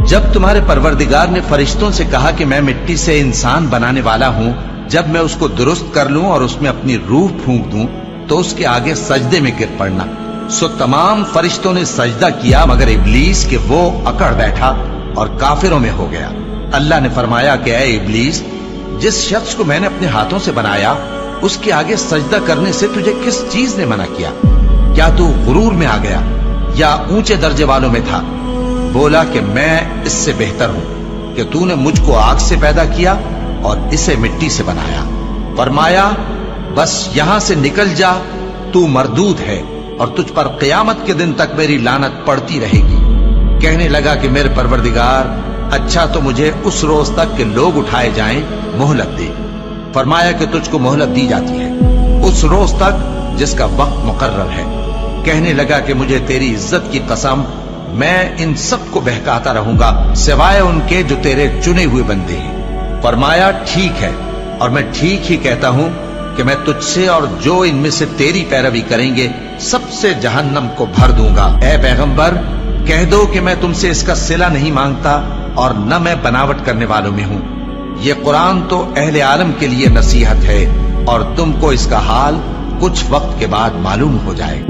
جب تمہارے پروردگار نے فرشتوں سے کہا کہ میں مٹی سے انسان بنانے والا ہوں، جب میں اس کو درست کر لوں اور اس میں اپنی روح پھونک دوں تو اس کے آگے سجدے میں گر پڑنا، سو تمام فرشتوں نے سجدہ کیا مگر ابلیس کہ وہ اکڑ بیٹھا اور کافروں میں ہو گیا۔ اللہ نے فرمایا کہ اے ابلیس، جس شخص کو میں نے اپنے ہاتھوں سے بنایا اس کے آگے سجدہ کرنے سے تجھے کس چیز نے منع کیا؟ کیا تو غرور میں آ گیا یا اونچے درجے والوں میں تھا؟ بولا کہ میں اس سے بہتر ہوں کہ تو نے مجھ کو آگ سے پیدا کیا اور اسے مٹی سے بنایا۔ فرمایا بس یہاں سے نکل جا، تو مردود ہے اور تجھ پر قیامت کے دن تک میری لعنت پڑتی رہے گی۔ کہنے لگا کہ میرے پروردگار، اچھا تو مجھے اس روز تک کہ لوگ اٹھائے جائیں مہلت دے۔ فرمایا کہ تجھ کو مہلت دی جاتی ہے اس روز تک جس کا وقت مقرر ہے۔ کہنے لگا کہ مجھے تیری عزت کی قسم، میں ان سب کو بہکاتا رہوں گا سوائے ان کے جو تیرے چنے ہوئے بندے ہیں۔ فرمایا ٹھیک ہے، اور میں ٹھیک ہی کہتا ہوں کہ میں تجھ سے اور جو ان میں سے تیری پیروی کریں گے سب سے جہنم کو بھر دوں گا۔ اے پیغمبر، کہہ دو کہ میں تم سے اس کا صلہ نہیں مانگتا اور نہ میں بناوٹ کرنے والوں میں ہوں۔ یہ قرآن تو اہل عالم کے لیے نصیحت ہے اور تم کو اس کا حال کچھ وقت کے بعد معلوم ہو جائے۔